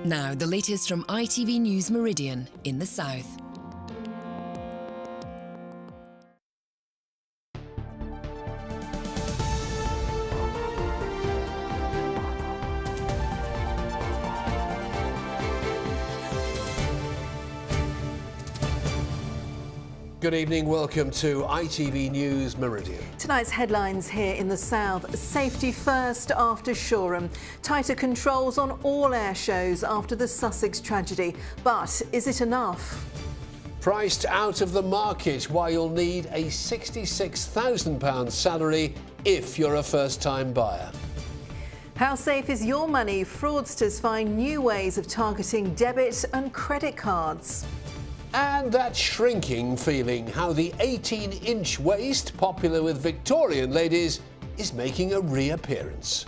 Now, the latest from ITV News Meridian in the south. Good evening, welcome to ITV News Meridian. Tonight's headlines here in the south. Safety first after Shoreham. Tighter controls on all air shows after the Sussex tragedy. But is it enough? Priced out of the market why you'll need a £66,000 salary if you're a first-time buyer. How safe is your money? Fraudsters find new ways of targeting debit and credit cards. And that shrinking feeling, how the 18-inch waist, popular with Victorian ladies, is making a reappearance.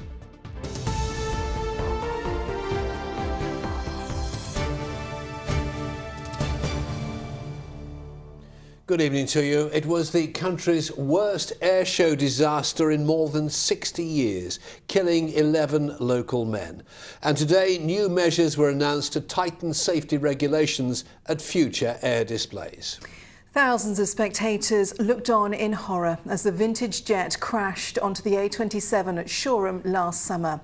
Good evening to you. It was the country's worst airshow disaster in more than 60 years, killing 11 local men. And today, new measures were announced to tighten safety regulations at future air displays. Thousands of spectators looked on in horror as the vintage jet crashed onto the A27 at Shoreham last summer.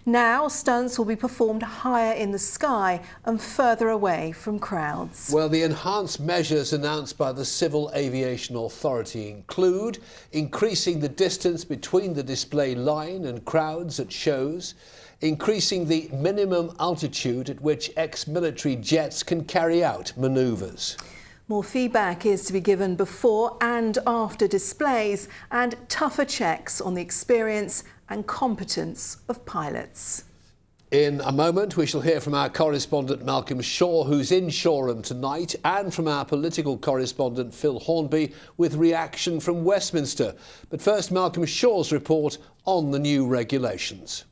Now, stunts will be performed higher in the sky and further away from crowds. Well, the enhanced measures announced by the Civil Aviation Authority include increasing the distance between the display line and crowds at shows, increasing the minimum altitude at which ex-military jets can carry out manoeuvres. More feedback is to be given before and after displays, and tougher checks on the experience and competence of pilots. In a moment, we shall hear from our correspondent Malcolm Shaw, who's in Shoreham tonight, and from our political correspondent Phil Hornby with reaction from Westminster. But first, Malcolm Shaw's report on the new regulations.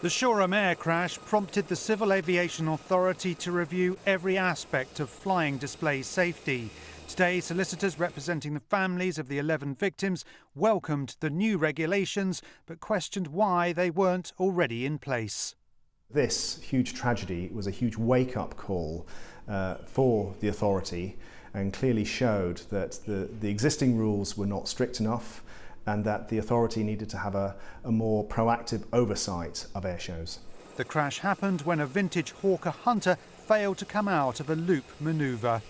The Shoreham air crash prompted the Civil Aviation Authority to review every aspect of flying display safety. Today, solicitors representing the families of the 11 victims welcomed the new regulations, but questioned why they weren't already in place. This huge tragedy was a huge wake-up call for the authority, and clearly showed that the existing rules were not strict enough, and that the authority needed to have a more proactive oversight of air shows. The crash happened when a vintage Hawker Hunter failed to come out of a loop manoeuvre.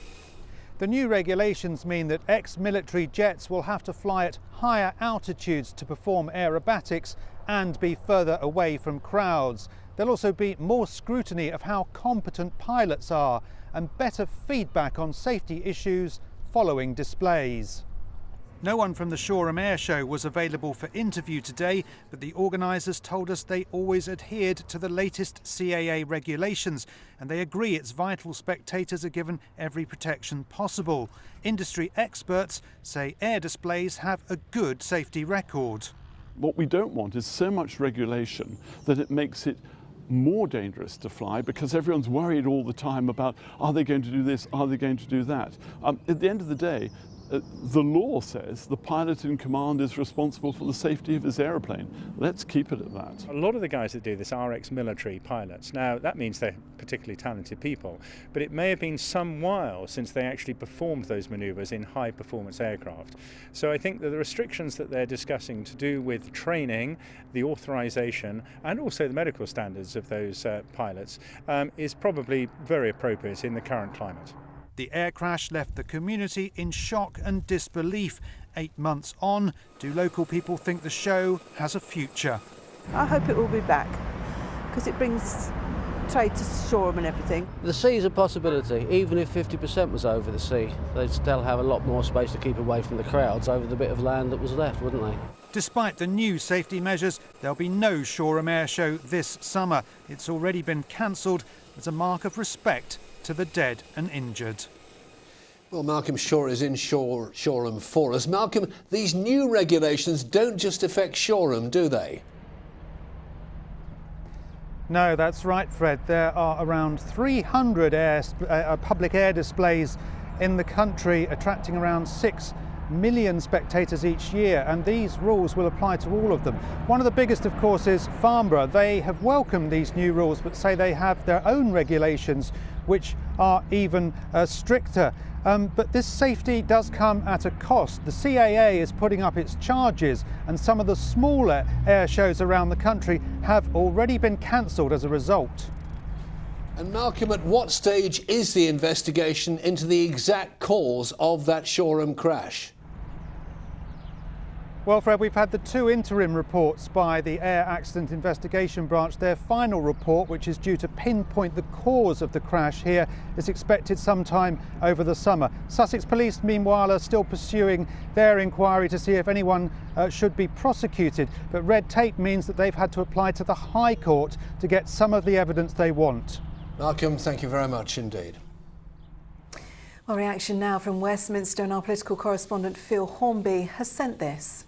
The new regulations mean that ex-military jets will have to fly at higher altitudes to perform aerobatics and be further away from crowds. There'll also be more scrutiny of how competent pilots are and better feedback on safety issues following displays. No one from the Shoreham Air Show was available for interview today, but the organisers told us they always adhered to the latest CAA regulations, and they agree it's vital spectators are given every protection possible. Industry experts say air displays have a good safety record. What we don't want is so much regulation that it makes it more dangerous to fly, because everyone's worried all the time about, are they going to do this, are they going to do that? At the end of the day, the law says the pilot in command is responsible for the safety of his aeroplane. Let's keep it at that. A lot of the guys that do this are ex-military pilots. Now, that means they're particularly talented people, but it may have been some while since they actually performed those manoeuvres in high-performance aircraft. So I think that the restrictions that they're discussing to do with training, the authorisation, and also the medical standards of those pilots is probably very appropriate in the current climate. The air crash left the community in shock and disbelief. 8 months on, do local people think the show has a future? I hope it will be back, because it brings trade to Shoreham and everything. The sea's a possibility. Even if 50% was over the sea, they'd still have a lot more space to keep away from the crowds over the bit of land that was left, wouldn't they? Despite the new safety measures, there'll be no Shoreham Air Show this summer. It's already been cancelled as a mark of respect to the dead and injured. Well, Malcolm Shaw is in Shoreham for us. Malcolm, these new regulations don't just affect Shoreham, do they? No, that's right, Fred. There are around 300 public air displays in the country, attracting around 6 million spectators each year, and these rules will apply to all of them. One of the biggest, of course, is Farnborough. They have welcomed these new rules, but say they have their own regulations which are even stricter. But this safety does come at a cost. The CAA is putting up its charges, and some of the smaller air shows around the country have already been cancelled as a result. And Malcolm, at what stage is the investigation into the exact cause of that Shoreham crash? Well, Fred, we've had the two interim reports by the Air Accident Investigation Branch. Their final report, which is due to pinpoint the cause of the crash here, is expected sometime over the summer. Sussex Police, meanwhile, are still pursuing their inquiry to see if anyone should be prosecuted. But red tape means that they've had to apply to the High Court to get some of the evidence they want. Malcolm, thank you very much indeed. Our reaction now from Westminster, and our political correspondent Phil Hornby has sent this.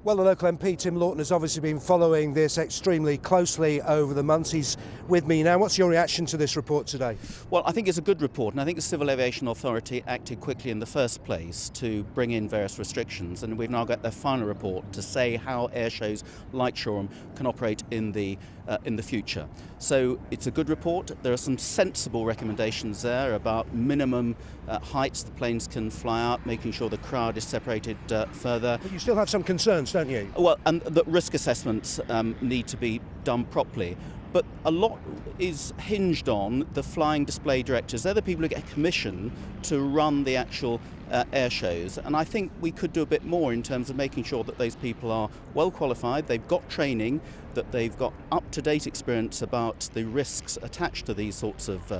Well, the local MP, Tim Lawton, has obviously been following this extremely closely over the months. He's with me now. What's your reaction to this report today? Well, I think it's a good report, and I think the Civil Aviation Authority acted quickly in the first place to bring in various restrictions, and we've now got their final report to say how air shows like Shoreham can operate in the future. So it's a good report. There are some sensible recommendations there about minimum heights the planes can fly out, making sure the crowd is separated further. But you still have some concerns, don't you? Well, and the risk assessments need to be done properly. But a lot is hinged on the flying display directors. They're the people who get commission to run the actual air shows. And I think we could do a bit more in terms of making sure that those people are well qualified, they've got training, that they've got up-to-date experience about the risks attached to these sorts of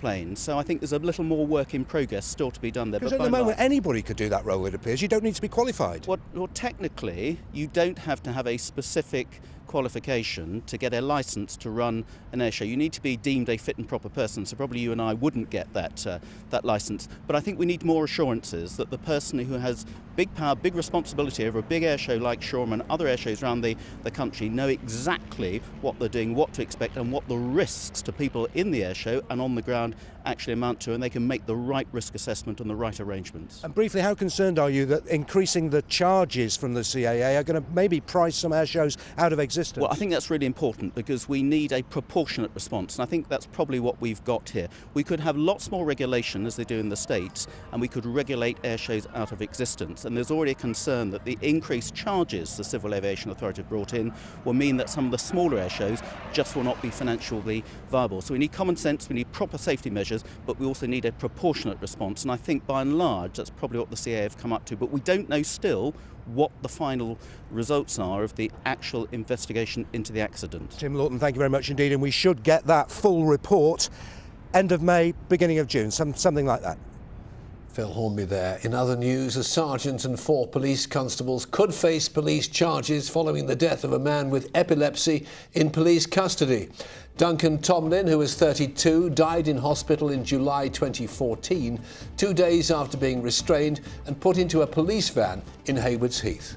planes. So I think there's a little more work in progress still to be done there. Because at the moment anybody could do that role, it appears. You don't need to be qualified. Well, technically, you don't have to have a specific qualification to get a licence to run an air show. You need to be deemed a fit and proper person, so probably you and I wouldn't get that licence. But I think we need more assurances that the person who has big power, big responsibility over a big air show like Shoreham and other air shows around the country know exactly what they're doing, what to expect, and what the risks to people in the air show and on the ground actually amount to, and they can make the right risk assessment and the right arrangements. And briefly, how concerned are you that increasing the charges from the CAA are going to maybe price some air shows out of existence? Well, I think that's really important because we need a proportionate response, and I think that's probably what we've got here. We could have lots more regulation, as they do in the States, and we could regulate air shows out of existence. And there's already a concern that the increased charges the Civil Aviation Authority brought in will mean that some of the smaller air shows just will not be financially viable. So we need common sense, we need proper safety measures, but we also need a proportionate response. And I think by and large that's probably what the CAA have come up to. But we don't know still what the final results are of the actual investigation into the accident. Tim Lawton, thank you very much indeed, and we should get that full report end of May, beginning of June, something like that. Phil Hornby there. In other news, a sergeant and 4 police constables could face police charges following the death of a man with epilepsy in police custody. Duncan Tomlin, who was 32, died in hospital in July 2014, 2 days after being restrained and put into a police van in Haywards Heath.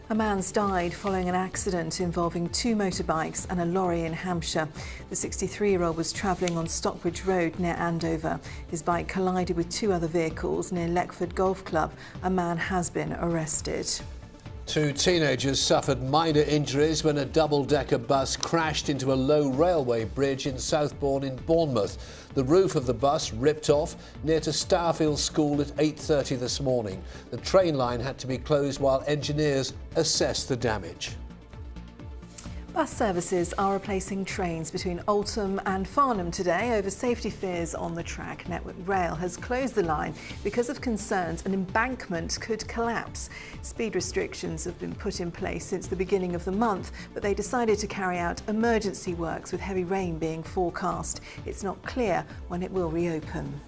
A man's died following an accident involving 2 motorbikes and a lorry in Hampshire. The 63-year-old was travelling on Stockbridge Road near Andover. His bike collided with 2 other vehicles near Leckford Golf Club. A man has been arrested. 2 teenagers suffered minor injuries when a double-decker bus crashed into a low railway bridge in Southbourne in Bournemouth. The roof of the bus ripped off near to Starfield School at 8:30 this morning. The train line had to be closed while engineers assessed the damage. Bus services are replacing trains between Oldham and Farnham today over safety fears on the track. Network Rail has closed the line because of concerns an embankment could collapse. Speed restrictions have been put in place since the beginning of the month, but they decided to carry out emergency works with heavy rain being forecast. It's not clear when it will reopen.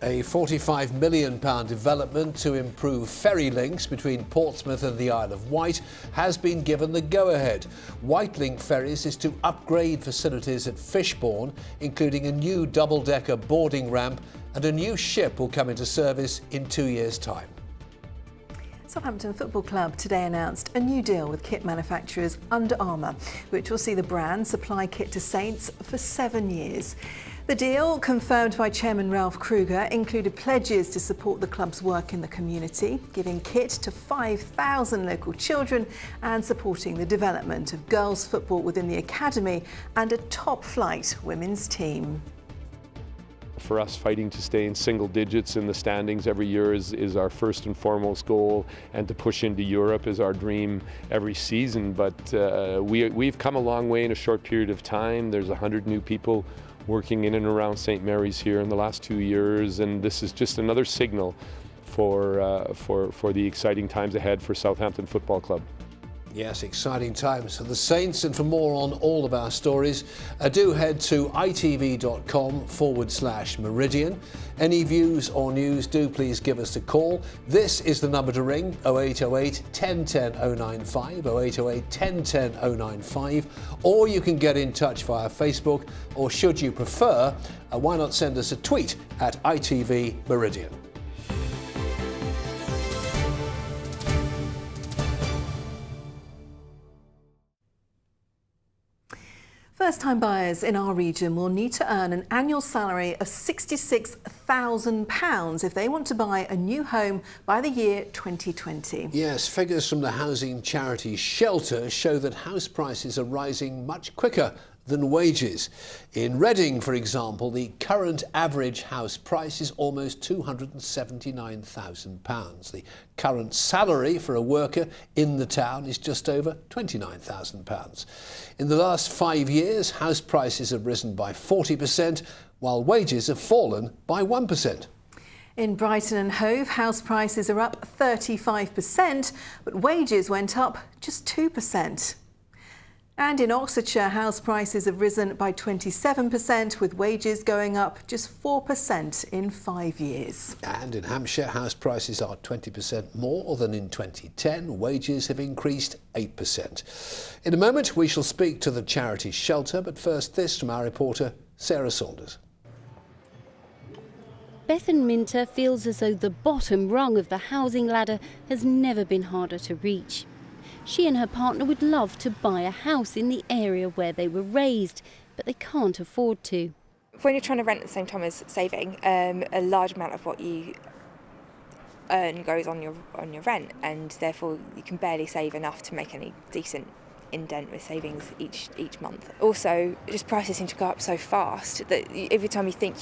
A £45 million development to improve ferry links between Portsmouth and the Isle of Wight has been given the go-ahead. Wightlink Ferries is to upgrade facilities at Fishbourne, including a new double-decker boarding ramp, and a new ship will come into service in 2 years' time. Southampton Football Club today announced a new deal with kit manufacturers Under Armour, which will see the brand supply kit to Saints for 7 years. The deal, confirmed by Chairman Ralph Kruger, included pledges to support the club's work in the community, giving kit to 5,000 local children and supporting the development of girls' football within the academy and a top-flight women's team. For us, fighting to stay in single digits in the standings every year is our first and foremost goal, and to push into Europe is our dream every season. But we've come a long way in a short period of time. There's 100 new people working in and around St. Mary's here in the last 2 years, and this is just another signal for the exciting times ahead for Southampton Football Club. Yes, exciting times for the Saints, and for more on all of our stories, do head to itv.com/Meridian. Any views or news, do please give us a call. This is the number to ring, 0808 1010 095, 0808 1010 095, or you can get in touch via Facebook, or should you prefer, why not send us a tweet at ITV Meridian. First-time buyers in our region will need to earn an annual salary of £66,000 if they want to buy a new home by the year 2020. Yes, figures from the housing charity Shelter show that house prices are rising much quicker than wages. In Reading, for example, the current average house price is almost £279,000. The current salary for a worker in the town is just over £29,000. In the last 5 years, house prices have risen by 40%, while wages have fallen by 1%. In Brighton and Hove, house prices are up 35%, but wages went up just 2%. And in Oxfordshire, house prices have risen by 27%, with wages going up just 4% in 5 years. And in Hampshire, house prices are 20% more than in 2010. Wages have increased 8%. In a moment, we shall speak to the charity Shelter, but first this from our reporter, Sarah Saunders. Bethan Minter feels as though the bottom rung of the housing ladder has never been harder to reach. She and her partner would love to buy a house in the area where they were raised, but they can't afford to. When you're trying to rent at the same time as saving, a large amount of what you earn goes on your rent, and therefore you can barely save enough to make any decent indent with savings each month. Also, just prices seem to go up so fast that every time you think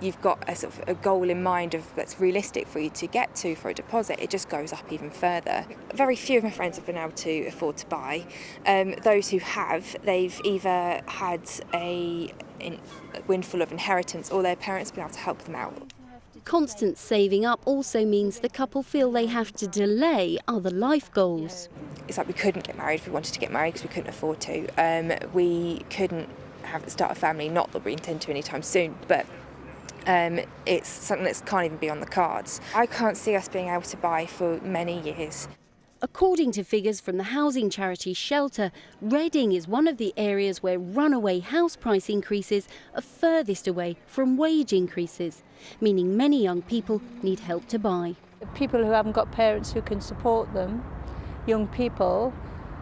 you've got a sort of a goal in mind of that's realistic for you to get to for a deposit, it just goes up even further. Very few of my friends have been able to afford to buy. Those who have, they've either had a windfall of inheritance, or their parents have been able to help them out. Constant saving up also means the couple feel they have to delay other life goals. It's like we couldn't get married if we wanted to get married because we couldn't afford to. We couldn't start a family, not that we intend to anytime soon, but it's something that can't even be on the cards. I can't see us being able to buy for many years. According to figures from the housing charity Shelter, Reading is one of the areas where runaway house price increases are furthest away from wage increases, meaning many young people need help to buy. People who haven't got parents who can support them, young people,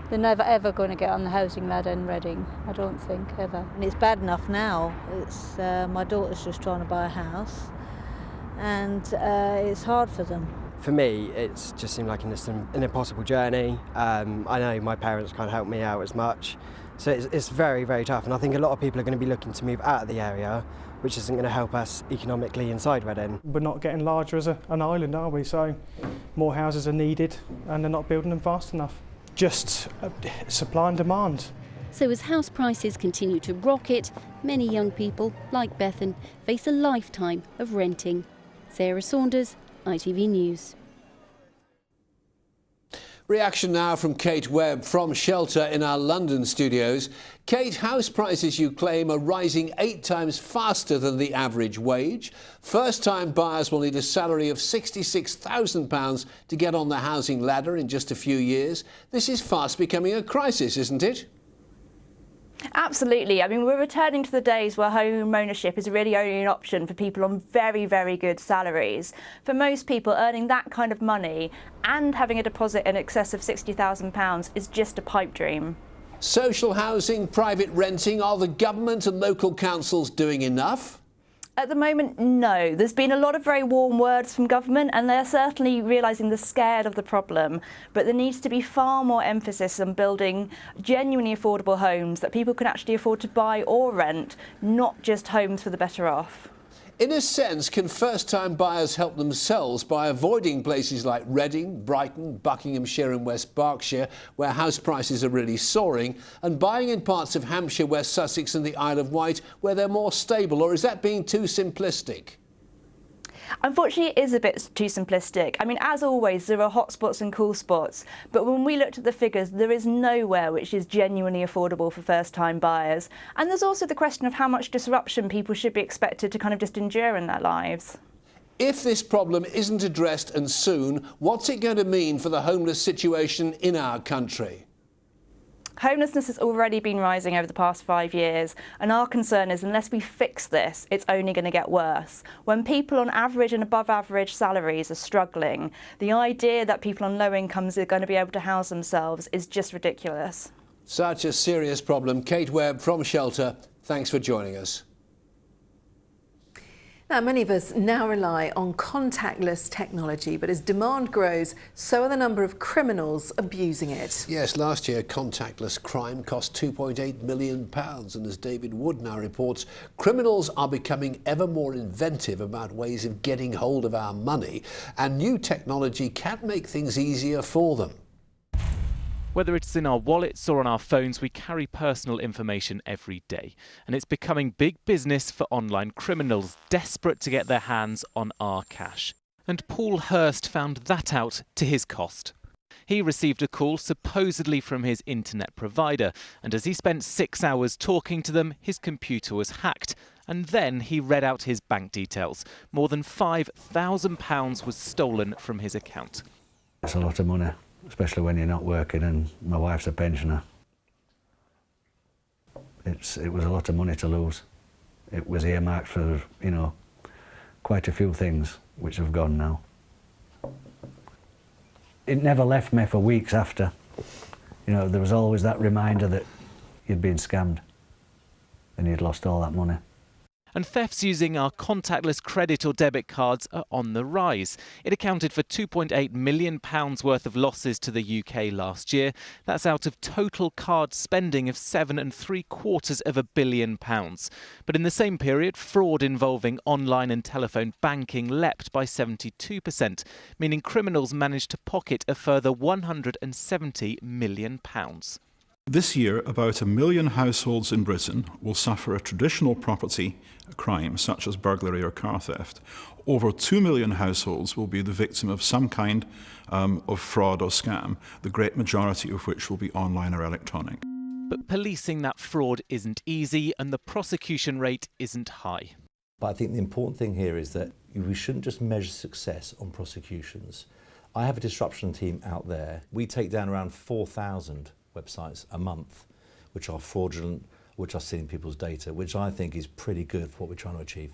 they're never ever going to get on the housing ladder in Reading, I don't think, ever. And it's bad enough now. It's my daughter's just trying to buy a house, and it's hard for them. For me, it's just seemed like an impossible journey. I know my parents can't help me out as much, so it's very, very tough. And I think a lot of people are going to be looking to move out of the area, which isn't going to help us economically inside Reading. We're not getting larger as an island, are we? So more houses are needed, and they're not building them fast enough. Just supply and demand. So as house prices continue to rocket, many young people, like Bethan, face a lifetime of renting. Sarah Saunders, ITV News. Reaction now from Kate Webb from Shelter in our London studios. Kate, house prices, you claim, are rising 8 times faster than the average wage. First-time buyers will need a salary of £66,000 to get on the housing ladder in just a few years. This is fast becoming a crisis, isn't it? Absolutely. I mean, we're returning to the days where home ownership is really only an option for people on very, very good salaries. For most people, earning that kind of money and having a deposit in excess of £60,000 is just a pipe dream. Social housing, private renting, are the government and local councils doing enough? At the moment, no. There's been a lot of very warm words from government and they're certainly realising they're scared of the problem. But there needs to be far more emphasis on building genuinely affordable homes that people can actually afford to buy or rent, not just homes for the better off. In a sense, can first-time buyers help themselves by avoiding places like Reading, Brighton, Buckinghamshire and West Berkshire, where house prices are really soaring, and buying in parts of Hampshire, West Sussex and the Isle of Wight, where they're more stable? Or is that being too simplistic? Unfortunately, it is a bit too simplistic. I mean, as always, there are hot spots and cool spots, but when we looked at the figures, there is nowhere which is genuinely affordable for first-time buyers. And there's also the question of how much disruption people should be expected to kind of just endure in their lives. If this problem isn't addressed and soon, what's it going to mean for the homeless situation in our country? Homelessness has already been rising over the past 5 years, and our concern is unless we fix this, it's only going to get worse. When people on average and above average salaries are struggling, the idea that people on low incomes are going to be able to house themselves is just ridiculous. Such a serious problem. Kate Webb from Shelter, thanks for joining us. Now, many of us now rely on contactless technology, but as demand grows, so are the number of criminals abusing it. Yes, last year contactless crime cost £2.8 million, and as David Wood now reports, criminals are becoming ever more inventive about ways of getting hold of our money, and new technology can make things easier for them. Whether it's in our wallets or on our phones, we carry personal information every day. And it's becoming big business for online criminals desperate to get their hands on our cash. And Paul Hurst found that out to his cost. He received a call supposedly from his internet provider, and as he spent 6 hours talking to them, his computer was hacked. And then he read out his bank details. More than £5,000 was stolen from his account. It's a lot of money, especially when you're not working, and my wife's a pensioner. It was a lot of money to lose. It was earmarked for, you know, quite a few things which have gone now. It never left me for weeks after. You know, there was always that reminder that you'd been scammed and you'd lost all that money. And thefts using our contactless credit or debit cards are on the rise. It accounted for £2.8 million worth of losses to the UK last year. That's out of total card spending of £7.75 billion. But in the same period, fraud involving online and telephone banking leapt by 72%, meaning criminals managed to pocket a further £170 million. This year, about 1 million households in Britain will suffer a traditional property crime, such as burglary or car theft. Over 2 million households will be the victim of some kind of fraud or scam, the great majority of which will be online or electronic. But policing that fraud isn't easy, and the prosecution rate isn't high. But I think the important thing here is that we shouldn't just measure success on prosecutions. I have a disruption team out there. We take down around 4,000 websites a month which are fraudulent, which are stealing people's data, which I think is pretty good for what we're trying to achieve.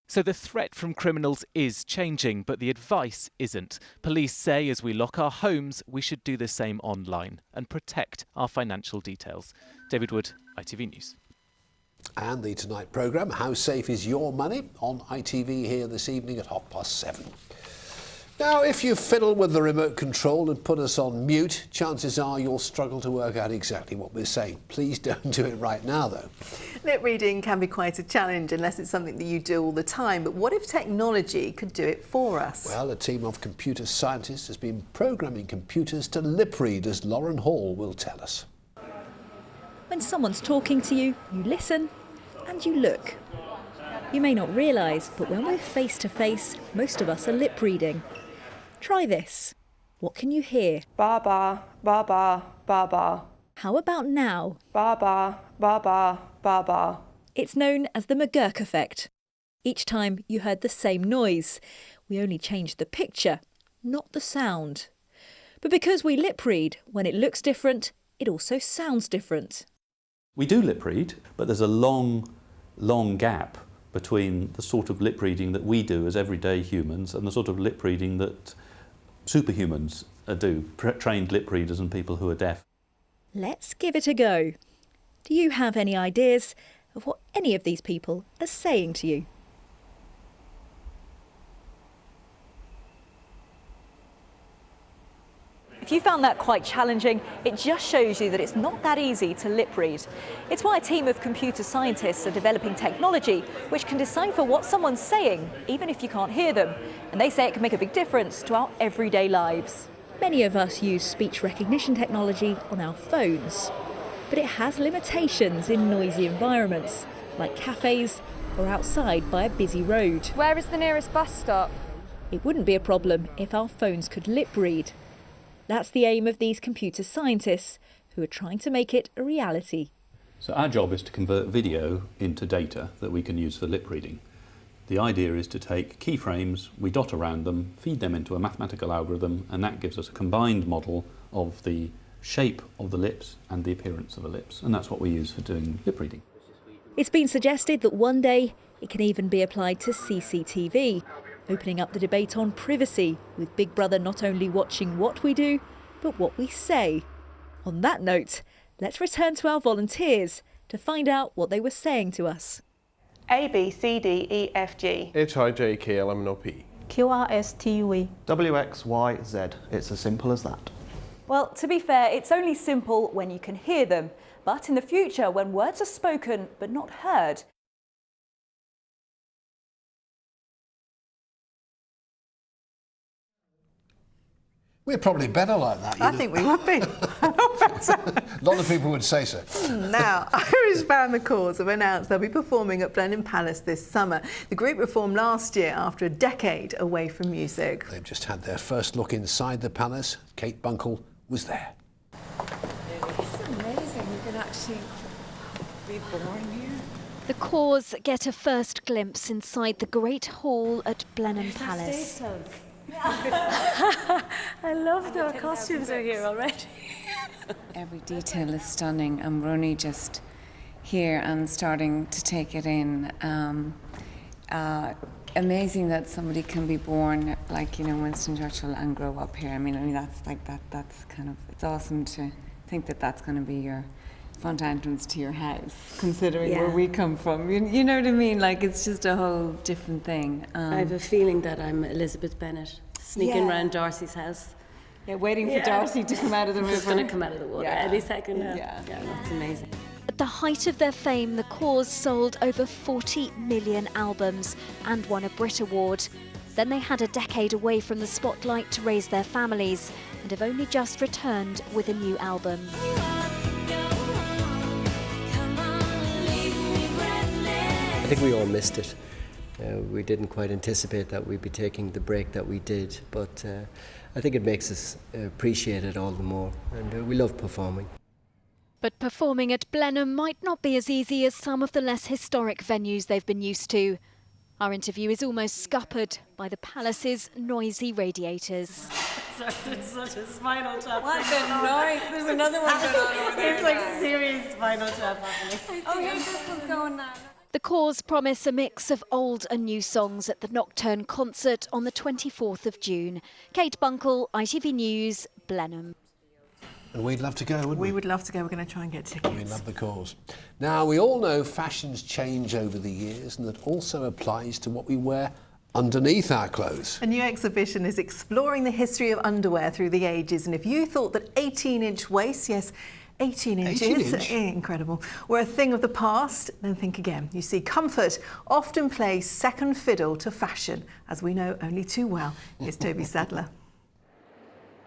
So the threat from criminals is changing, but the advice isn't. Police say as we lock our homes, we should do the same online and protect our financial details. David Wood, ITV News. And the Tonight programme, How Safe Is Your Money? On ITV here this evening at 7:30. Now, if you fiddle with the remote control and put us on mute, chances are you'll struggle to work out exactly what we're saying. Please don't do it right now, though. Lip reading can be quite a challenge unless it's something that you do all the time. But what if technology could do it for us? Well, a team of computer scientists has been programming computers to lip read, as Lauren Hall will tell us. When someone's talking to you, you listen and you look. You may not realise, but when we're face to face, most of us are lip reading. Try this. What can you hear? Ba ba, ba ba, ba ba. How about now? Ba ba, ba ba, ba ba. It's known as the McGurk effect. Each time you heard the same noise. We only changed the picture, not the sound. But because we lip read, when it looks different, it also sounds different. We do lip read, but there's a long gap between the sort of lip reading that we do as everyday humans and the sort of lip reading that superhumans do, trained lip readers and people who are deaf. Let's give it a go. Do you have any ideas of what any of these people are saying to you? If you found that quite challenging, it just shows you that it's not that easy to lip read. It's why a team of computer scientists are developing technology which can decipher what someone's saying, even if you can't hear them. And they say it can make a big difference to our everyday lives. Many of us use speech recognition technology on our phones, but it has limitations in noisy environments, like cafes or outside by a busy road. Where is the nearest bus stop? It wouldn't be a problem if our phones could lip read. That's the aim of these computer scientists, who are trying to make it a reality. So our job is to convert video into data that we can use for lip reading. The idea is to take keyframes, we dot around them, feed them into a mathematical algorithm, and that gives us a combined model of the shape of the lips and the appearance of the lips. And that's what we use for doing lip reading. It's been suggested that one day it can even be applied to CCTV, opening up the debate on privacy, with Big Brother not only watching what we do, but what we say. On that note, let's return to our volunteers to find out what they were saying to us. A, B, C, D, E, F, G. H, I, J, K, L, M, N, O, P. Q, R, S, T, U, V. W, X, Y, Z. It's as simple as that. Well, to be fair, it's only simple when you can hear them. But in the future, when words are spoken but not heard, We're probably better like that. I think we would be. A lot of people would say so. Now, Irish band The Cause have announced they'll be performing at Blenheim Palace this summer. The group reformed last year after a decade away from music. They've just had their first look inside the palace. Kate Bunkle was there. It's amazing you can actually be born here. The Cause get a first glimpse inside the Great Hall at Blenheim Palace. I love the costumes are here already. Every detail is stunning, and we're only just here and starting to take it in. Amazing that somebody can be born like, you know, Winston Churchill and grow up here. I mean that's like that. That's kind of, it's awesome to think that that's going to be your front entrance to your house, considering where we come from. You know what I mean? Like, it's just a whole different thing. I have a feeling that I'm Elizabeth Bennet, sneaking around Darcy's house. Yeah, waiting for Darcy to come out of the river. She's going to come out of the water any second. Yeah, that's amazing. At the height of their fame, The Cause sold over 40 million albums and won a Brit Award. Then they had a decade away from the spotlight to raise their families and have only just returned with a new album. I think we all missed it. We didn't quite anticipate that we'd be taking the break that we did, but I think it makes us appreciate it all the more, and we love performing. But performing at Blenheim might not be as easy as some of the less historic venues they've been used to. Our interview is almost scuppered by the palace's noisy radiators. There's such a spinal tap. What the noise? There's another one going on over there. It's like serious spinal tap happening. Oh, here's this one's going now. The Cause promise a mix of old and new songs at the Nocturne concert on the 24th of June. Kate Bunkle, ITV News, Blenheim. And we'd love to go, wouldn't we? We would love to go. We're going to try and get tickets. We love The Cause. Now, we all know fashions change over the years, and that also applies to what we wear underneath our clothes. A new exhibition is exploring the history of underwear through the ages, and if you thought that 18-inch waists, yes, 18 inches, incredible, were a thing of the past, then think again. You see, comfort often plays second fiddle to fashion, as we know only too well. Here's Toby Sadler.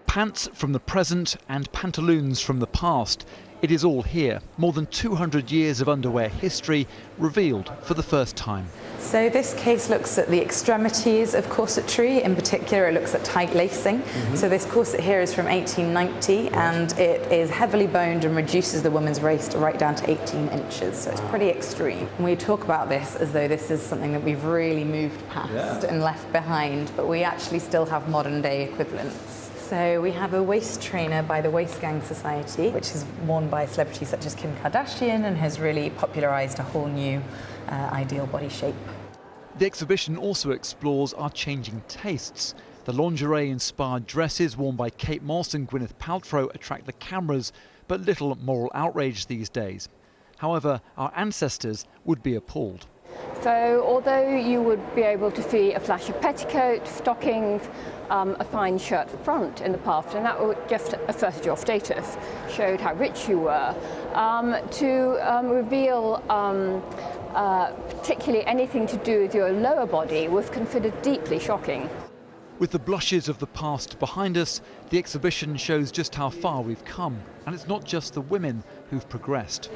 Pants from the present and pantaloons from the past. It is all here. More than 200 years of underwear history revealed for the first time. So this case looks at the extremities of corsetry. In particular, it looks at tight lacing. So this corset here is from 1890, and it is heavily boned and reduces the woman's waist right down to 18 inches. So it's pretty extreme. And we talk about this as though this is something that we've really moved past and left behind, but we actually still have modern day equivalents. So we have a waist trainer by the Waist Gang Society, which is worn by celebrities such as Kim Kardashian and has really popularised a whole new ideal body shape. The exhibition also explores our changing tastes. The lingerie-inspired dresses worn by Kate Moss and Gwyneth Paltrow attract the cameras, but little moral outrage these days. However, our ancestors would be appalled. So although you would be able to see a flash of petticoat, stockings, a fine shirt front in the past, and that would just asserted your status, showed how rich you were, to reveal particularly anything to do with your lower body was considered deeply shocking. With the blushes of the past behind us, the exhibition shows just how far we've come. And it's not just the women who've progressed.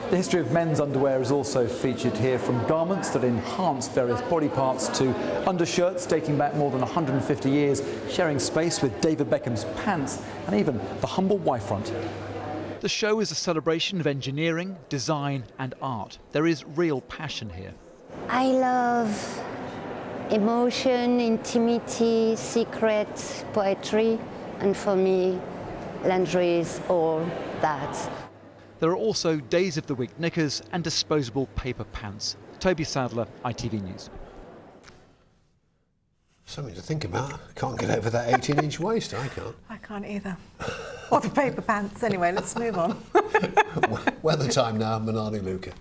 The history of men's underwear is also featured here, from garments that enhance various body parts to undershirts dating back more than 150 years, sharing space with David Beckham's pants and even the humble Y-front. The show is a celebration of engineering, design and art. There is real passion here. I love emotion, intimacy, secret, poetry, and for me, lingerie is all that. There are also Days of the Week knickers and disposable paper pants. Toby Sadler, ITV News. Something to think about. Can't get over that 18-inch waist, I can't. I can't either. Or the paper pants. Anyway, let's move on. Weather time now, Manani Luca.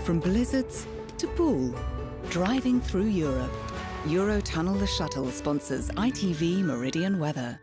From blizzards to pool, driving through Europe. Eurotunnel the Shuttle sponsors ITV Meridian weather.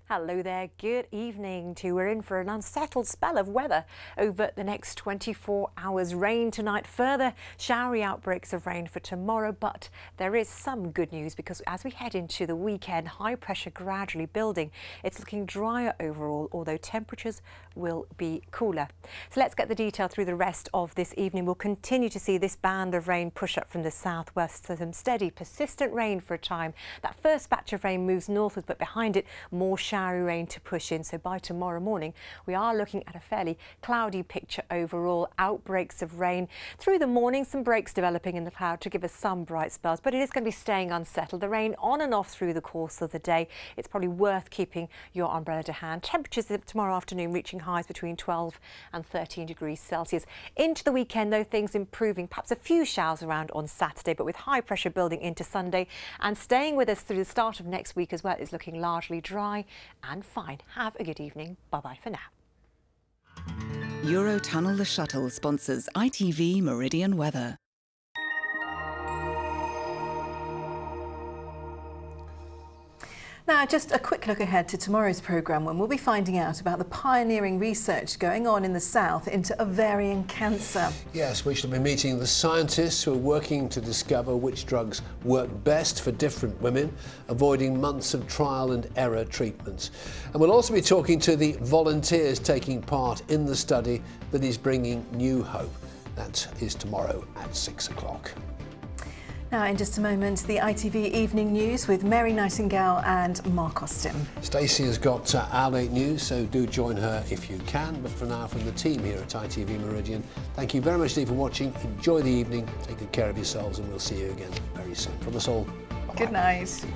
Hello there, good evening to you. We're in for an unsettled spell of weather over the next 24 hours. Rain tonight, further showery outbreaks of rain for tomorrow, but there is some good news because as we head into the weekend, high pressure gradually building. It's looking drier overall, although temperatures will be cooler. So let's get the detail through the rest of this evening. We'll continue to see this band of rain push up from the southwest, so some steady, persistent rain for a time. That first batch of rain moves northwards, but behind it, more showery rain to push in. So by tomorrow morning, we are looking at a fairly cloudy picture overall. Outbreaks of rain through the morning, some breaks developing in the cloud to give us some bright spells, but it is going to be staying unsettled. The rain on and off through the course of the day. It's probably worth keeping your umbrella to hand. Temperatures tomorrow afternoon reaching highs between 12 and 13 degrees Celsius. Into the weekend, though, things improving. Perhaps a few showers around on Saturday, but with high pressure building into Sunday and staying with us through the start of next week as well. It's looking largely dry and fine. Have a good evening. Bye-bye for now. Eurotunnel the Shuttle sponsors ITV Meridian weather. Now, just a quick look ahead to tomorrow's programme when we'll be finding out about the pioneering research going on in the south into ovarian cancer. Yes, we shall be meeting the scientists who are working to discover which drugs work best for different women, avoiding months of trial and error treatments. And we'll also be talking to the volunteers taking part in the study that is bringing new hope. That is tomorrow at 6 o'clock. Now, in just a moment, the ITV Evening News with Mary Nightingale and Mark Austin. Stacey has got our late news, so do join her if you can. But for now, from the team here at ITV Meridian, thank you very much indeed for watching. Enjoy the evening, take good care of yourselves, and we'll see you again very soon. From us all, bye-bye. Good night.